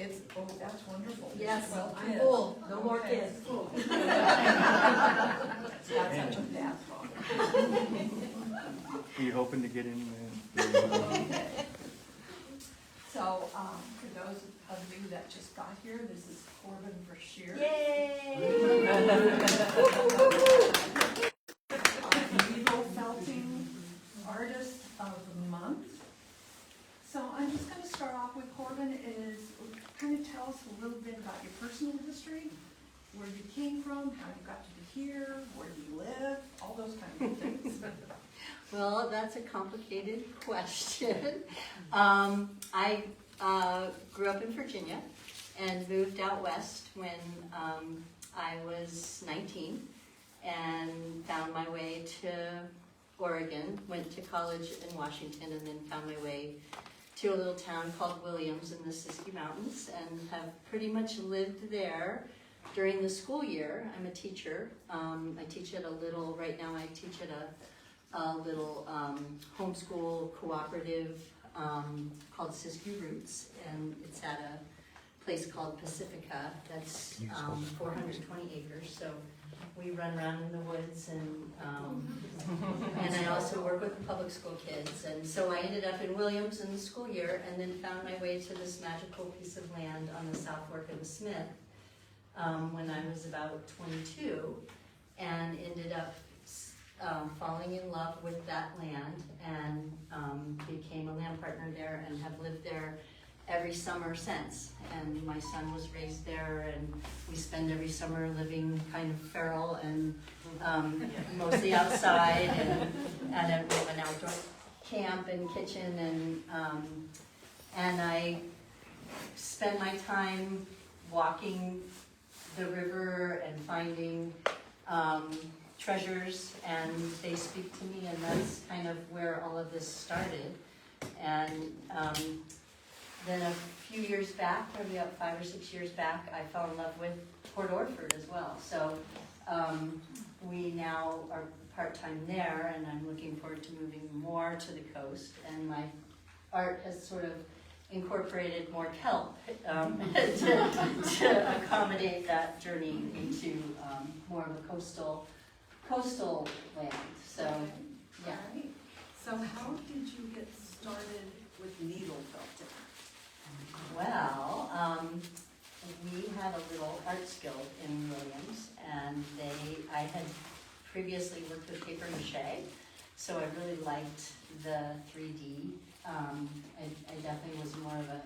It's, oh, that's wonderful. Yes, Well, I'm full. No more kids. That's not such a bad thought. Are you hoping to get in Okay. So, for those of you that just got here, this is Corbin Brasher. Yay! Needle felting artist of the month. So I'm just going to start off with Corbin is kind of tell us a little bit about your personal history, where you came from, how you got to be here, where do you live, all those kind of things. Well, that's a complicated question. I grew up in Virginia and moved out west when I was 19 and found my way to Oregon, went to college in Washington, and then found my way to a little town called Williams in the Siskiyou Mountains, and have pretty much lived there during the school year. I'm a teacher. I teach at a little, right now I teach at a little homeschool cooperative called Siskiyou Roots, and it's at a place called Pacifica that's 420 acres. So we run around in the woods, and I also work with the public school kids. And so I ended up in Williams in the school year, and then found my way to this magical piece of land on the South Fork of the Smith when I was about 22, and ended up falling in love with that land, and became a land partner there, and have lived there every summer since. And my son was raised there, and we spend every summer living kind of feral and mostly outside, and we have an outdoor camp and kitchen, and I spend my time walking the river and finding treasures, and they speak to me, and that's kind of where all of this started. And then a few years back, probably about 5 or 6 years back, I fell in love with Port Orford as well. So we now are part-time there, and I'm looking forward to moving more to the coast. And my art has sort of incorporated more kelp to accommodate that journey into more of a coastal land. So, yeah. So how did you get started with needle felting? Well, we had a little arts guild in Williams, and I had previously worked with paper mache, so I really liked the 3D. I definitely was more of a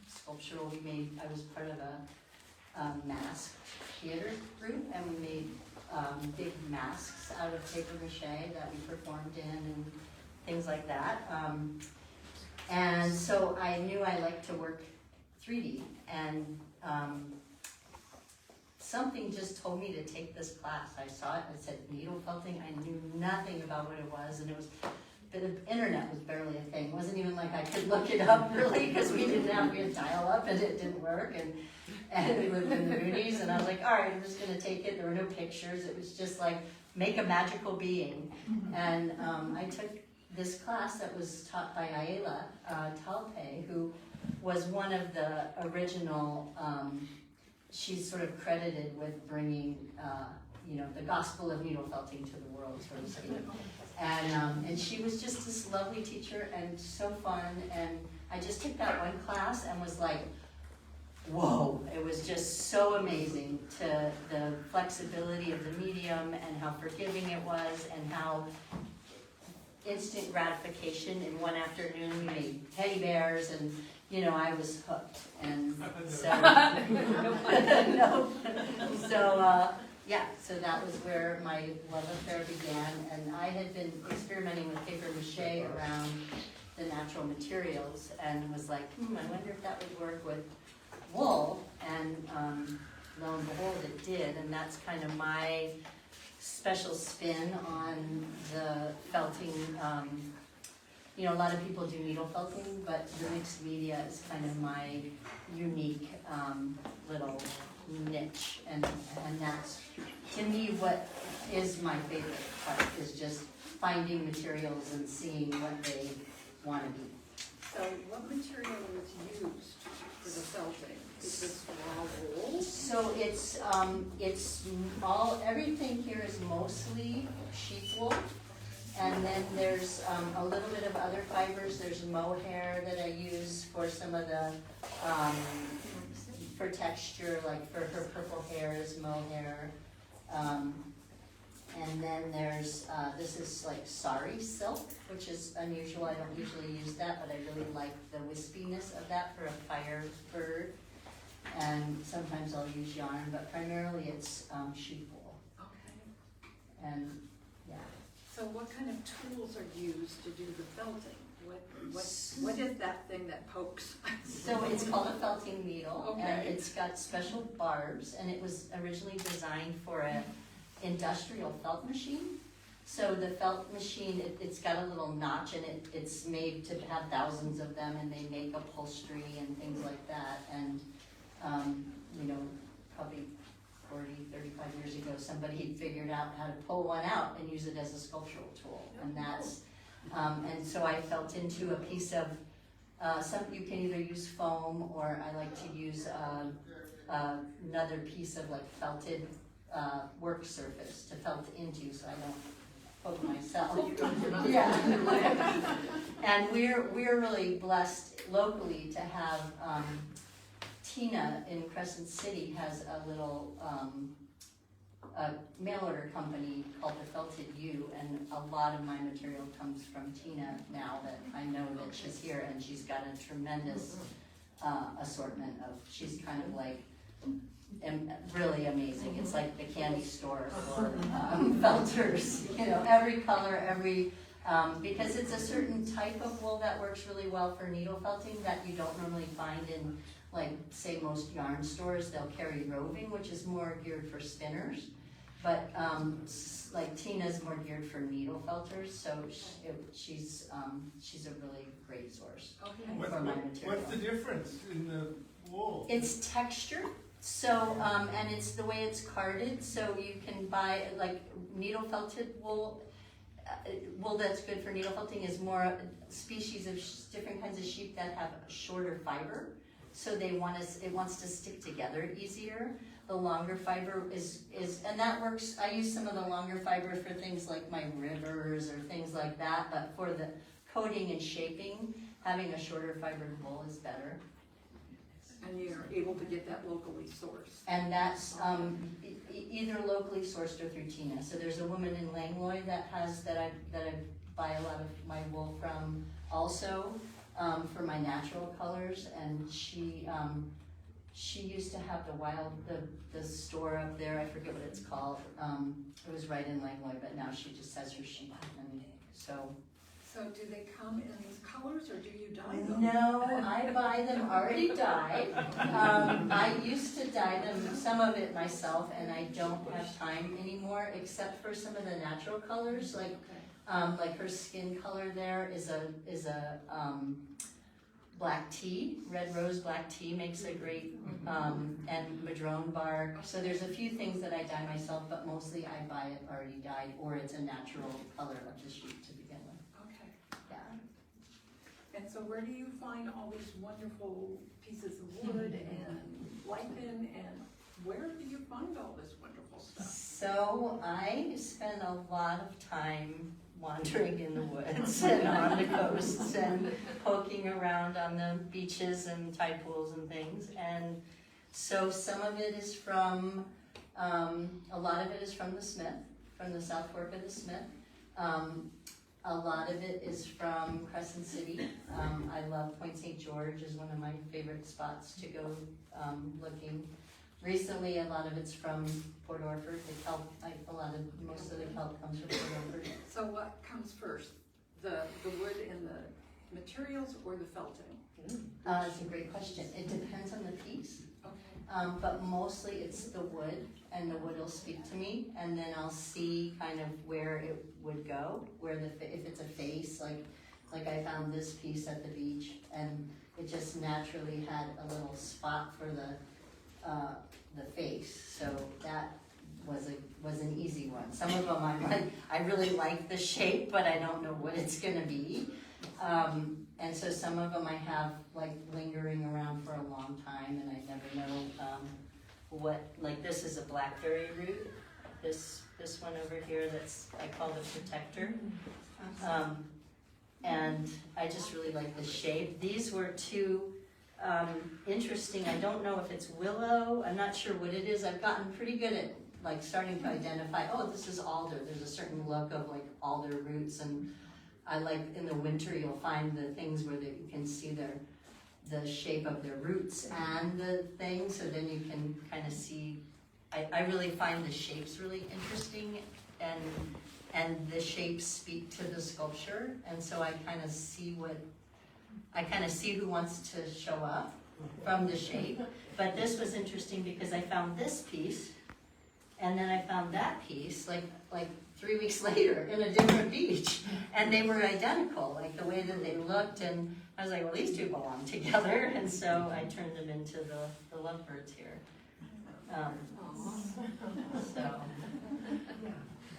sculptural. I was part of a mask theater group, and we made big masks out of paper mache that we performed in and things like that. And so I knew I liked to work 3D, and something just told me to take this class. I saw it, it said needle felting. I knew nothing about what it was, and the internet was barely a thing. It wasn't even like I could look it up really, because we had dial-up and it didn't work, and we lived in the boonies, and I was like, all right, I'm just gonna take it. There were no pictures. It was just like, make a magical being. And I took this class that was taught by Ayala Talpe, who was one of the original, she's sort of credited with bringing the gospel of needle felting to the world, so to speak. And she was just this lovely teacher and so fun, and I just took that one class and was like, whoa, it was just so amazing, to the flexibility of the medium and how forgiving it was, and how instant gratification. In one afternoon we made teddy bears, and I was hooked. And so so that was where my love affair began. And I had been experimenting with paper mache around the natural materials, and was like, I wonder if that would work with wool. And lo and behold, it did. And that's kind of my special spin on the felting. A lot of people do needle felting, but the mixed media is kind of my unique little niche, and that's, to me, what is my favorite part, is just finding materials and seeing what they want to be. So what material was used for the felting? Is this raw wool? So it's everything here is mostly sheep wool. And then there's a little bit of other fibers. There's mohair that I use for some of the, for texture, like for her purple hair is mohair. And then there's, this is like sari silk, which is unusual. I don't usually use that, but I really like the wispiness of that for a firebird. And sometimes I'll use yarn, but primarily it's sheep wool. Okay. And yeah. So what kind of tools are used to do the felting? What is that thing that pokes? So it's called a felting needle, and Okay. it's got special barbs, and it was originally designed for an industrial felt machine. So the felt machine, it's got a little notch, and it's made to have thousands of them, and they make upholstery and things like that. And you know, probably 40, 35 years ago, somebody had figured out how to pull one out and use it as a sculptural tool, and that's. And so I felt into a piece of, you can either use foam, or I like to use another piece of like felted work surface to felt into, so I don't poke myself. Yeah. And we're really blessed locally to have, Tina in Crescent City has a little mail order company called the Felted U, and a lot of my material comes from Tina now that I know that she's here, and she's got a tremendous assortment of, she's kind of like really amazing. It's like the candy store for felters, you know, every color, because it's a certain type of wool that works really well for needle felting that you don't normally find in, like, say, most yarn stores. They'll carry roving, which is more geared for spinners. But like Tina's more geared for needle felters, so she's a really great source for my material. What's the difference in the wool? It's texture, so and it's the way it's carded. So you can buy like needle felted wool. Wool that's good for needle felting is more species of different kinds of sheep that have shorter fiber. So it wants to stick together easier. The longer fiber is, and that works. I use some of the longer fiber for things like my rivers or things like that, but for the coating and shaping, having a shorter fibered wool is better. And you're able to get that locally sourced. And that's either locally sourced or through Tina. So there's a woman in Langlois that I buy a lot of my wool from also. For my natural colors, and she used to have the store up there. I forget what it's called. It was right in Langlois, but now she just has her sheep. And so do they come in these colors, or do you dye them? No, I buy them already dyed. I used to dye them, some of it myself, and I don't have time anymore, except for some of the natural colors, like. Like her skin color there is a black tea, red rose black tea makes a great, and madrone bark. So there's a few things that I dye myself, but mostly I buy it already dyed, or it's a natural color of the sheep to begin with. Okay. Yeah. And so where do you find all these wonderful pieces of wood and lichen, and where do you find all this wonderful stuff? So I spend a lot of time wandering in the woods and on the coasts and poking around on the beaches and tide pools and things. And so some of it is from, a lot of it is from the Smith, from the South Fork of the Smith. A lot of it is from Crescent City. I love Point St. George is one of my favorite spots to go looking. Recently, a lot of it's from Port Orford. The kelp, most of the kelp comes from Port Orford. So what comes first, the wood and the materials, or the felting? It's a great question. It depends on the piece, Okay. but mostly it's the wood, and the wood will speak to me, and then I'll see kind of where it would go, if it's a face, like I found this piece at the beach, and it just naturally had a little spot for the face, so that was an easy one. Some of them I'm like, I really like the shape, but I don't know what it's gonna be. And so some of them I have like lingering around for a long time, and I never know what, like this is a blackberry root. This one over here, that's, I call the protector. And I just really like the shape. These were two interesting, I don't know if it's willow, I'm not sure what it is. I've gotten pretty good at like starting to identify, oh, this is alder. There's a certain look of like alder roots, and I like in the winter you'll find the things where you can see the shape of their roots and the thing, so then you can kind of see. I really find the shapes really interesting, and the shapes speak to the sculpture, and so I kind of see who wants to show up from the shape. But this was interesting because I found this piece, and then I found that piece like 3 weeks later in a different beach, and they were identical, like the way that they looked, and I was like, well, these two belong together, and so I turned them into the lovebirds here. So,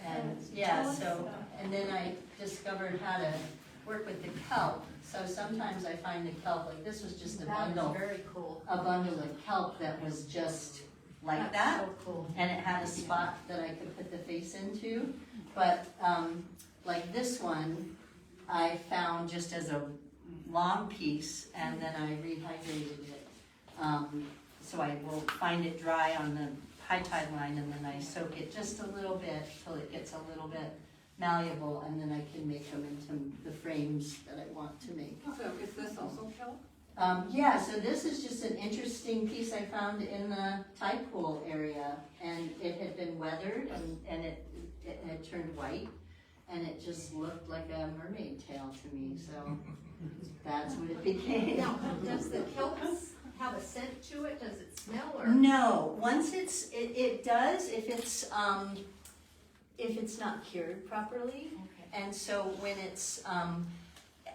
and yeah, so, and then I discovered how to work with the kelp. So sometimes I find the kelp, like this was just a bundle. That is very cool. A bundle of kelp that was just like that. So cool. And it had a spot that I could put the face into. But like this one, I found just as a long piece, and then I rehydrated it. So I will find it dry on the high tide line, and then I soak it just a little bit till it gets a little bit malleable, and then I can make them into the frames that I want to make. So is this also kelp? Yeah, so this is just an interesting piece I found in the tide pool area, and it had been weathered, and it had turned white, and it just looked like a mermaid tail to me, so that's what it became. Now, does the kelp have a scent to it? Does it smell or? No, once it does if it's not cured properly. Okay. And so when it's,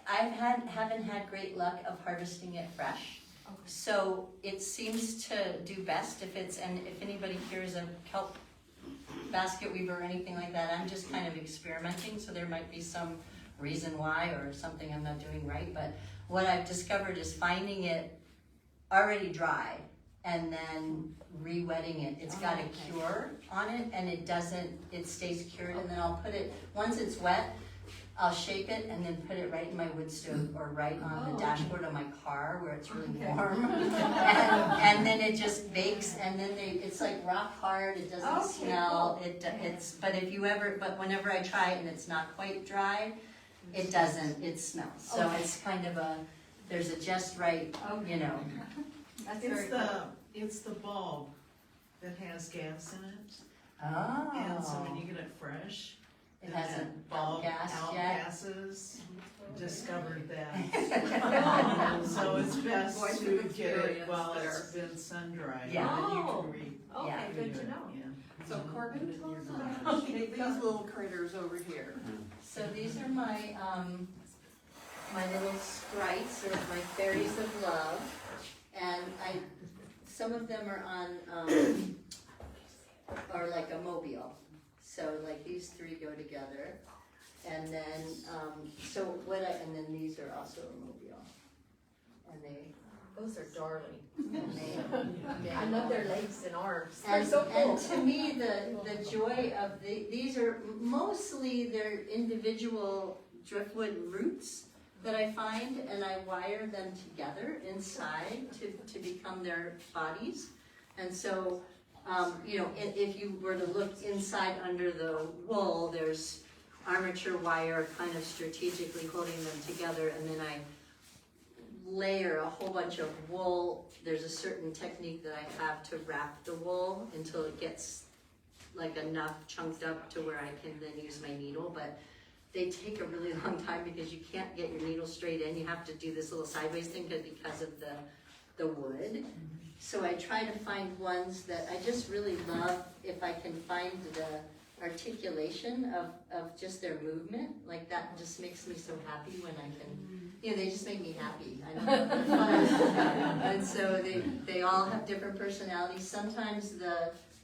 haven't had great luck of harvesting it fresh. Okay. So it seems to do best if it's, and if anybody here is a kelp basket weaver or anything like that, I'm just kind of experimenting, so there might be some reason why or something I'm not doing right. But what I've discovered is finding it already dry and then re-wetting it. It's got a cure on it, and it stays cured, and then I'll put it, once it's wet, I'll shape it and then put it right in my wood stove or right on the dashboard of my car where it's really warm. and then it just bakes, and then it's like rock hard, it doesn't smell. Cool. But whenever I try it and it's not quite dry, it doesn't, it smells. So it's kind of there's a just right, That's It's very cool. it's the bulb that has gas in it, Oh. and so when you get it fresh, It then hasn't that bulb outgassed yet? outgasses. Discovered that. So it's best Voice of to get it experience while there. it's been sun dried, Yeah. and then you Oh. can read. Okay, Yeah. good to know. Yeah. So Corbin, tell us about these little critters over here. So these are my my little sprites, or my fairies of love, and some of them are on are like a mobile. So like these three go together, and then and then these are also a mobile, and Those are darling. they I love their legs and arms. They're And, so cool. and to me, the joy of these are mostly their individual driftwood roots that I find, and I wire them together inside to become their bodies. And so, if you were to look inside under the wool, there's armature wire kind of strategically holding them together, and then I layer a whole bunch of wool. There's a certain technique that I have to wrap the wool until it gets like enough chunked up to where I can then use my needle, but they take a really long time because you can't get your needle straight in. You have to do this little sideways thing because of the wood. So I try to find ones that I just really love if I can find the articulation of just their movement. Like that just makes me so happy when I can, they just make me happy. I don't know, they're fun. And so they all have different personalities. Sometimes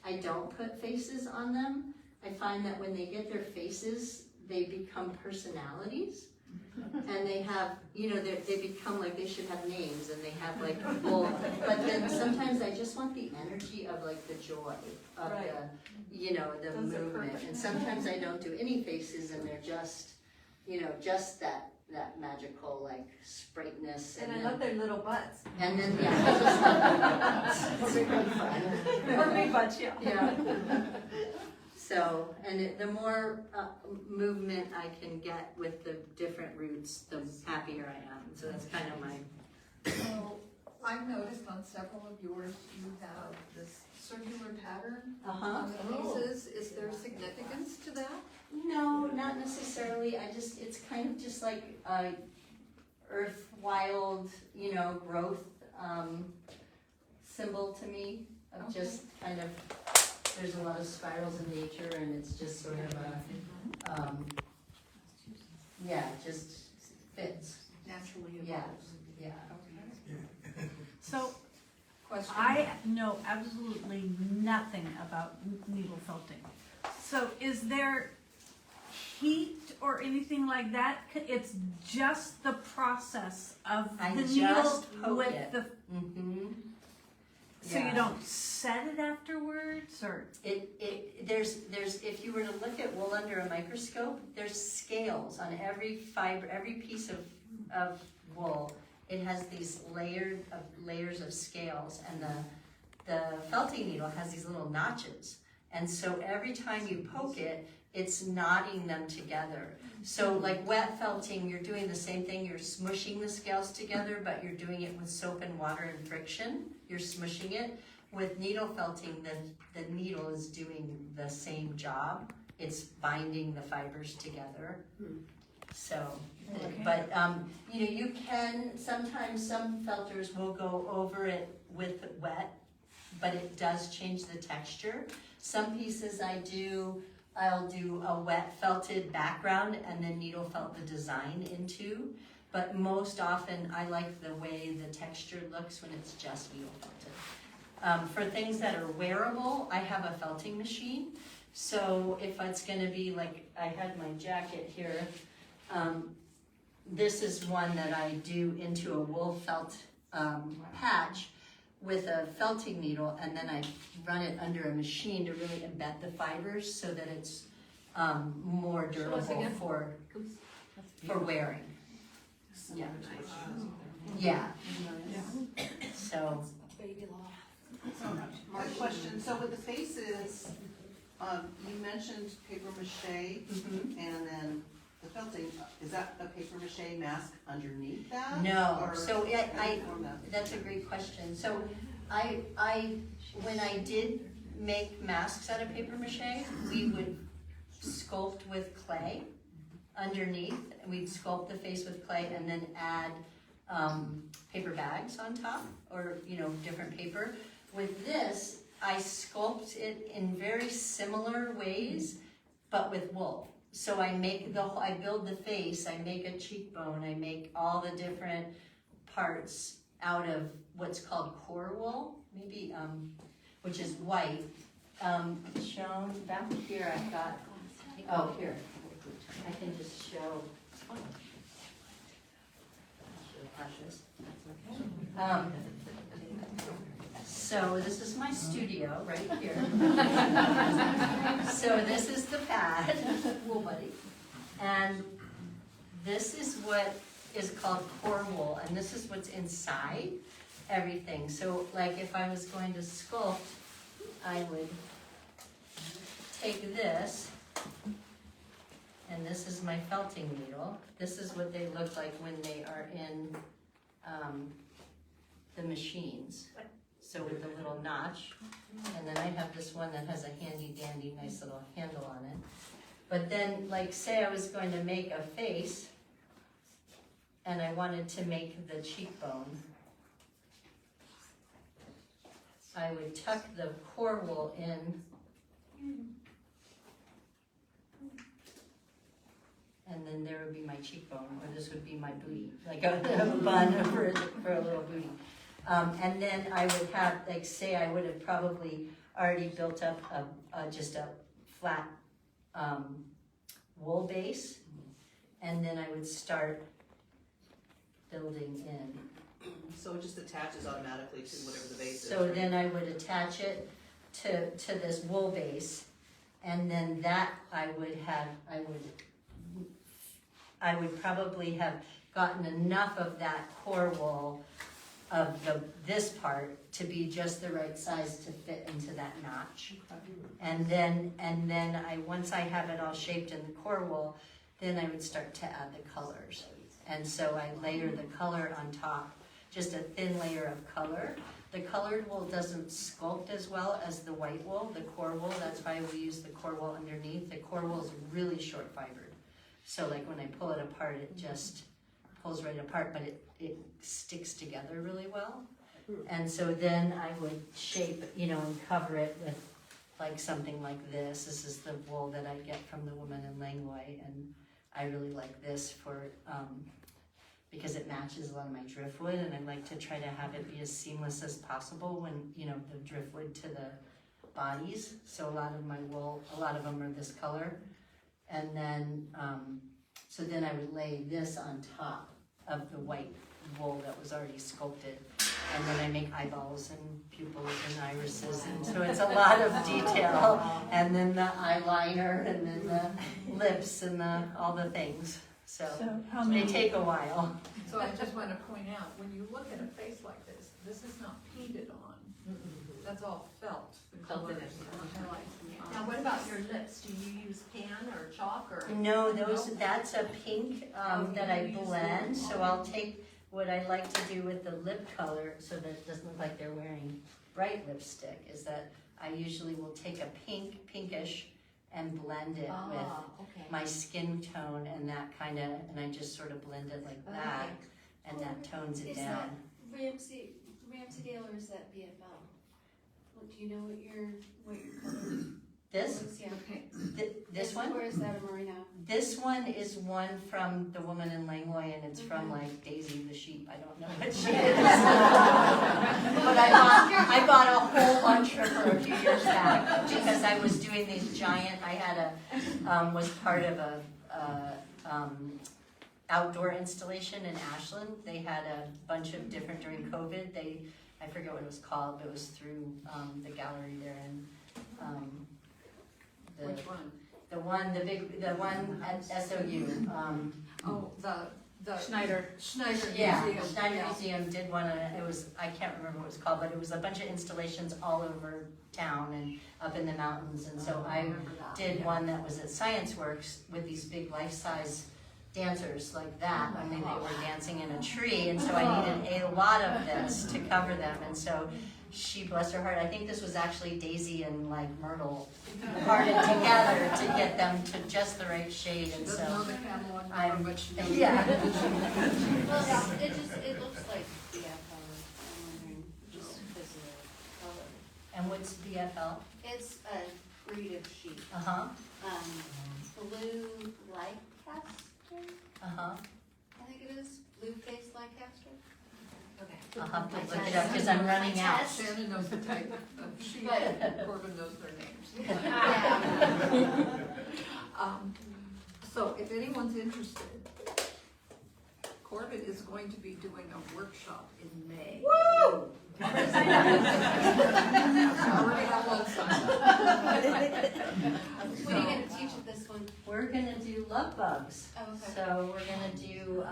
I don't put faces on them. I find that when they get their faces, they become personalities. and they have, you know, they become like they should have names, and they have like wool. But then sometimes I just want the energy of like the joy of Right. the, you know, the Those are movement. perfect. And sometimes I don't do any faces, and they're just, you know, just that magical like sprightness. And I then- love their little butts. And then, yeah, I just love it's really fun. Or big butts, yeah. Yeah. So, and the more movement I can get with the different routes, the happier I am. So that's kind of my, So, I've noticed on several of yours, you have this circular pattern on the pieces. Is there significance to that? No, not necessarily. It's kind of just like earth wild, you know, growth symbol to me of just kind of, there's a lot of spirals in nature, and it's just sort of a, yeah, just fits. Naturally Yeah, evolves. yeah. So Question? I know absolutely nothing about needle felting. So is there heat or anything like that? It's just the process of I the just needle poke with it. the, Mm-hmm. so you don't set it afterwards, or? There's, if you were to look at wool under a microscope, there's scales on every fiber, every piece of wool. It has these layers of scales, and the felting needle has these little notches. And so every time you poke it, it's knotting them together. So like wet felting, you're doing the same thing. You're smushing the scales together, but you're doing it with soap and water and friction. You're smushing it. With needle felting, the needle is doing the same job. It's binding the fibers together. So, Okay. but you know, you can, sometimes some felters will go over it with wet, but it does change the texture. Some pieces I'll do a wet felted background and then needle felt the design into. But most often I like the way the texture looks when it's just needle felted. For things that are wearable, I have a felting machine. So if it's gonna be like, I had my jacket here, this is one that I do into a wool felt patch with a felting needle, and then I run it under a machine to really embed the fibers so that it's more durable for wearing. Yeah. Yeah. So, My question, so with the faces, you mentioned paper mache, and then the felting, is that a paper mache mask underneath that? no, Or so how do you form that? that's a great question. So when I did make masks out of paper mache, we would sculpt with clay underneath, and we'd sculpt the face with clay and then add paper bags on top, or you know, different paper. With this, I sculpt it in very similar ways, but with wool. So I build the face, I make a cheekbone, I make all the different parts out of what's called core wool, maybe, which is white. Shown back here, I've got, oh, here, I can just show. So this is my studio right here. So this is the pad, Wool Buddy, and this is what is called core wool, and this is what's inside everything. So like if I was going to sculpt, I would take this, and this is my felting needle. This is what they look like when they are in the machines. So with a little notch, and then I have this one that has a handy dandy nice little handle on it. But then, like say I was going to make a face, and I wanted to make the cheekbone, I would tuck the core wool in, and then there would be my cheekbone, or this would be my booty, like a bun for a little booty. And then I would have, like say I would have probably already built up just a flat wool base, and then I would start building in. So it just attaches automatically to whatever the base is, So right? then I would attach it to this wool base, and then that I would probably have gotten enough of that core wool of this part to be just the right size to fit into that notch. And then once I have it all shaped in the core wool, then I would start to add the colors. And so I layer the color on top, just a thin layer of color. The colored wool doesn't sculpt as well as the white wool, the core wool. That's why we use the core wool underneath. The core wool is really short fibered. So like when I pull it apart, it just pulls right apart, but it sticks together really well. And so then I would shape, and cover it with like something like this. This is the wool that I get from the woman in Langley, and I really like this for, because it matches a lot of my driftwood, and I like to try to have it be as seamless as possible when, the driftwood to the bodies. So a lot of my wool, a lot of them are this color. And then, so then I would lay this on top of the white wool that was already sculpted. And then I make eyeballs and pupils and irises, and so it's a lot of detail. And then the eyeliner, and then the lips, and all the things. So how they many? take a while. So I just want to point out, when you look at a face like this, this is not painted on. That's all felt, the colors, the highlights. Now, what about your lips? Do you use pan or chalk or? No, that's a pink that I blend. So I'll take what I like to do with the lip color so that it doesn't look like they're wearing bright lipstick, is that I usually will take a pinkish, and blend it with Okay. my skin tone and that kind of, and I just sort of blend it like that, and that tones it Is down. that Ramsey-Dale or is that BFL? Well, do you know what your color This, is? Yeah. this one? Or is that a merino? This one is one from the woman in Langley, and it's from like Daisy the sheep. I don't know what she is. But I bought a whole bunch for her a few years back because I was doing these giant. I had was part of a outdoor installation in Ashland. They had a bunch of different during COVID. I forget what it was called, but it was through the gallery there in. Which one? The one at SOU. Oh, the Schneider. Schneider Yeah, Museum. Schneider Yeah. Museum did one, and it was, I can't remember what it was called, but it was a bunch of installations all over town and up in the mountains. And so I did one that was at Science Works with these big life-size dancers like that, only they were dancing in a tree, and so I needed a lot of this to cover them. And so she, bless her heart, I think this was actually Daisy and like Myrtle parted together to get them to just the right shade. And Doesn't know so the catalog I'm, number, but she knows. yeah. Well, it looks like BFL. I'm wondering, just because of the color. And what's BFL? It's a breed of sheep. Uh-huh, Blue Leicester, uh-huh. I think it is. Blue face Leicester. Okay. I'll have to look it up because I'm running out. Shannon knows the type of sheep, But- Corbin knows their names. Yeah. So if anyone's interested, Corbin is going to be doing a workshop in May. Woo! Already got one signed. What are you gonna teach at this one? We're gonna do love bugs. Oh, okay. So we're gonna do,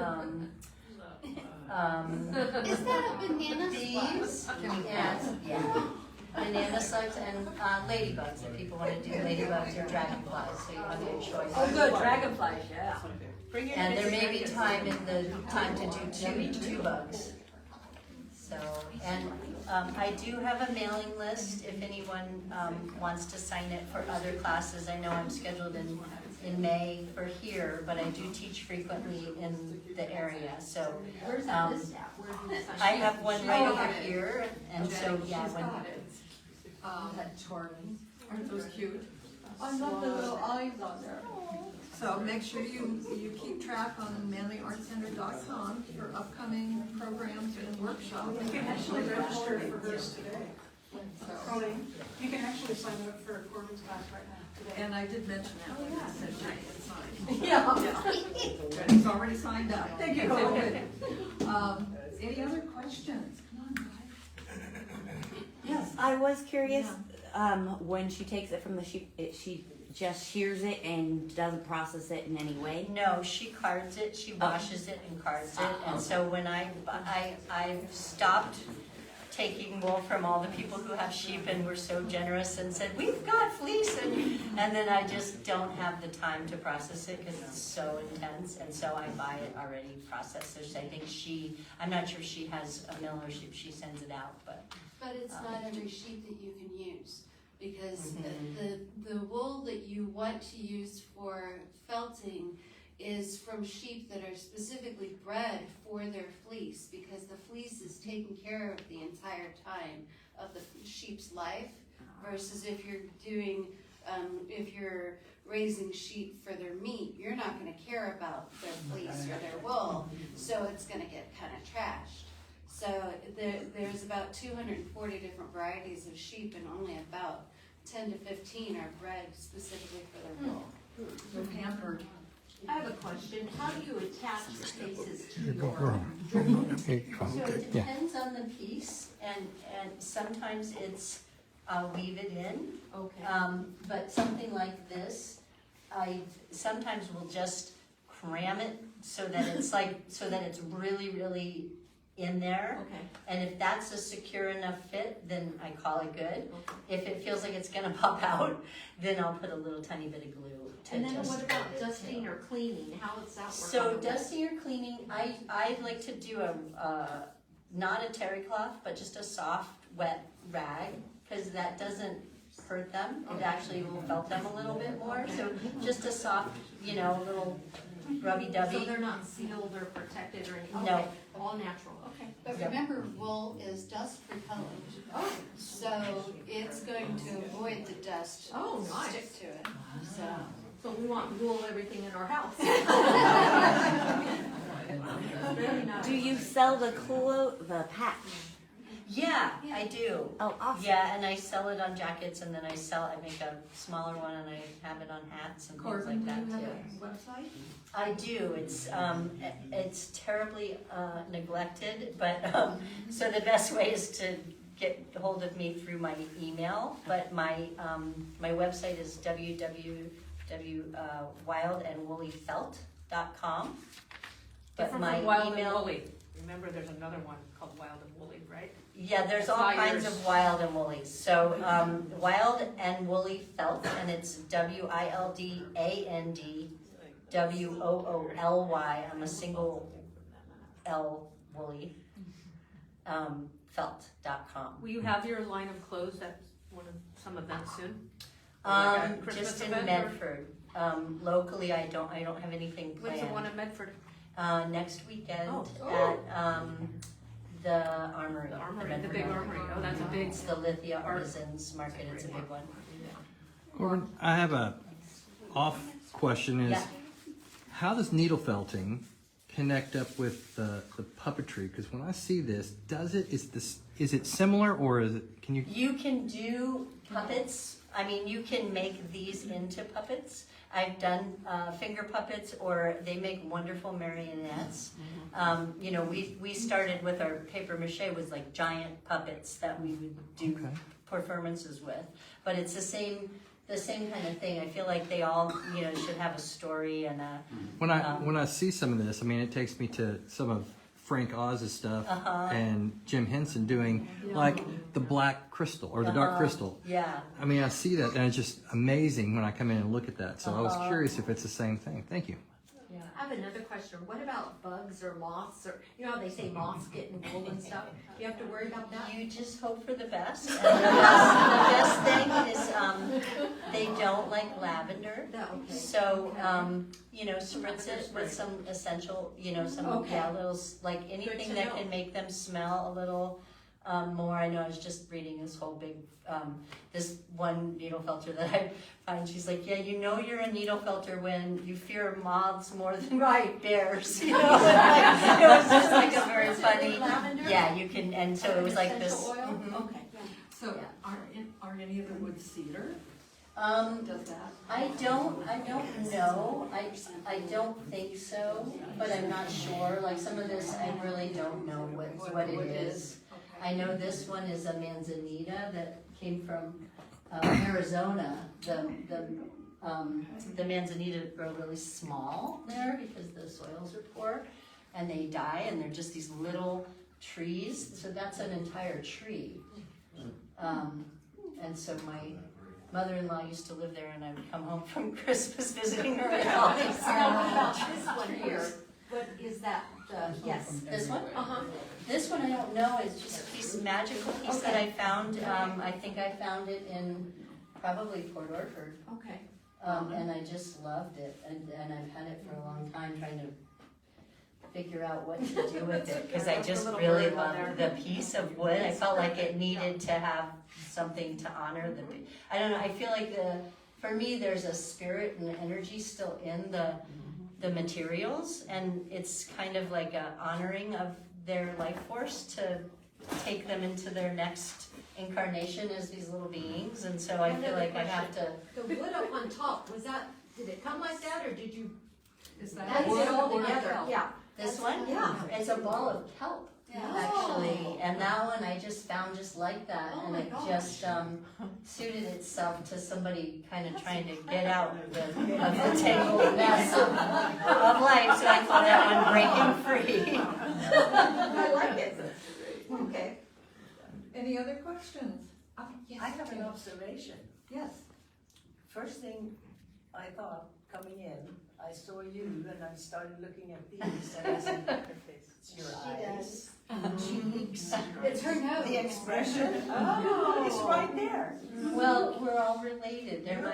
Is that a banana bees. slug? Yes, yeah. Banana slugs and ladybugs, if people wanna do ladybugs or dragonflies, so you have your choice. Oh, good, dragonflies, yeah. And there may be time in the time to do two bugs. So, and I do have a mailing list if anyone wants to sign it for other classes. I know I'm scheduled in May for here, but I do teach frequently in the area. So Where's that list at? Where do you sign? I have one right Oh, over okay. here, and so yeah, She's when got it. Aren't those cute? I love the little eyes on there. So make sure you keep track on manlyartcenter.com for upcoming programs and workshops. You can actually register for hers today. So, You can actually sign up for Corbin's class right now, today. And I did mention that when I said Jay had signed. Yeah. And he's already signed up. Thank you. Any other questions? Come on, guys. Yes. I was curious, when she takes it from the sheep, she just shears it and doesn't process it in any way? No, she cards it, she washes it and cards it, and so when I've stopped taking wool from all the people who have sheep and were so generous and said, we've got fleece, and then I just don't have the time to process it because it's so intense, and so I buy it already processed. So I think I'm not sure she has a mill or she sends it out, but. But it's not every sheep that you can use, because the wool that you want to use for felting is from sheep that are specifically bred for their fleece, because the fleece is taken care of the entire time of the sheep's life, versus if you're doing, if you're raising sheep for their meat, you're not gonna care about their fleece or their wool, so it's gonna get kind of trashed. So there's about 240 different varieties of sheep, and only about 10 to 15 are bred specifically for their wool. They're pampered. I have a question, how do you attach the faces to your So it depends on the piece, and sometimes I'll weave it in. Okay. But something like this, I sometimes will just cram it so that it's really, really in there. Okay. And if that's a secure enough fit, then I call it good. If it feels like it's gonna pop out, then I'll put a little tiny bit of glue to And then just what hold about it. dusting or cleaning, how does that work? So dusting or cleaning, I like to do not a terry cloth, but just a soft, wet rag, because that doesn't hurt them. It actually will felt them a little bit more. So just a soft, little rubby-dubby. So they're not sealed or protected or anything? No. Okay, all natural, okay. But remember, wool is dust repellent. Oh. So it's going to avoid the dust. Oh, nice. Stick to it, so. So we want wool everything in our house. Very nice. Do you sell the the patch? Yeah, I do. Oh, awesome. Yeah, and I sell it on jackets, and then I make a smaller one, and I have it on hats and things Corbin, like do that you too. have a website? I do. It's terribly neglected, but so the best way is to get hold of me through my email. But my website is www.wildandwoollyfelt.com. But Different my from Wild and email. Woolly. Remember, there's another one called Wild and Woolly, right? Yeah, there's It's all not kinds yours. of wild and woollies. So wild and woolly felt, and it's WILDANDWOOLY. I'm a single L woolly. Felt.com. Will you have your line of clothes at some event soon? Like a Christmas Just in event or- Medford. Locally, I don't have anything When's the one planned. in Medford? Next weekend Oh. at the Armory. The Armory, the Medford big Armory. Oh, that's a big. It's the Lithia Artisans Market. It's a big one. Corbin, I have a off question is, Yeah. how does needle felting connect up with the puppetry? Because when I see this, is it similar, or can you? You can do puppets. I mean, you can make these into puppets. I've done finger puppets, or they make wonderful marionettes. We started with our paper mache was like giant puppets that we would do Okay. performances with. But it's the same kind of thing. I feel like they all should have a story and a. When I see some of this, I mean, it takes me to some of Frank Oz's stuff and Jim Henson doing like the black crystal or the dark crystal. Yeah. I mean, I see that, and it's just amazing when I come in and look at that. So I was curious if it's the same thing. Thank you. I have another question. What about bugs or moths, or, how they say moths get in wool and stuff? Do you have to worry about that? You just hope for the best. And the best thing is they don't like lavender. Okay. So, spritz it with some essential, little, like anything to that know. can make them smell a little more. I know I was just reading this whole big, this one needle felter that I find. She's like, yeah, you're a needle felter when you fear moths more than bears. It was just like a very funny. Lavender? Yeah, you can, and so it was like this. Essential oil? Mhm. Okay. So are any of the wood cedar? Does that? I don't know, I don't think so, but I'm not sure, like some of this, I really don't know what it is. Okay. I know this one is a manzanita that came from Arizona. The manzanita grow really small there because the soils are poor, and they die, and they're just these little trees, so that's an entire tree. And so my mother-in-law used to live there, and I would come home from Christmas visiting her and all these Now, about this one here, what is that, yes? This one? Uh-huh. This one I don't know, it's just a piece, magical piece that I found, I think I found it in probably Port Orford. Okay. And I just loved it, and I've had it for a long time trying to figure out what to do with it, because I just really loved the piece of wood. I felt like it needed to have something to honor I don't know, I feel like for me, there's a spirit and energy still in the materials, and it's kind of like a honoring of their life force to take them into their next incarnation as these little beings, and so I feel like I have to. The wood up on top, did it come like that, or did you Is that piece wood it all or together? kelp? Yeah. This one? Yeah. It's a ball of kelp, actually, and that one I just found just like that, Oh and my it gosh. just suited itself to somebody kind of trying to get out of the tangled mess of life, so I call that one breaking free. I like it. Okay. Any other questions? I have an observation. Yes. First thing I thought coming in, I saw you and I started looking at these and I said, it's your eyes, cheeks, It's her nose. the expression. Oh, it's right there. Well, we're all related. There's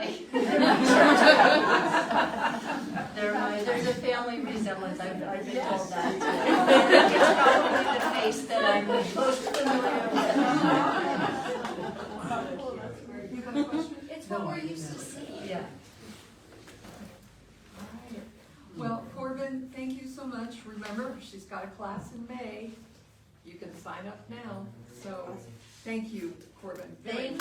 a family resemblance. I've been told that. It's probably the face that I'm most familiar with. You have a question? It's what we're used to seeing. Yeah. Well, Corbin, thank you so much. Remember, she's got a class in May. You can sign up now. So, thank you, Corbin. Thank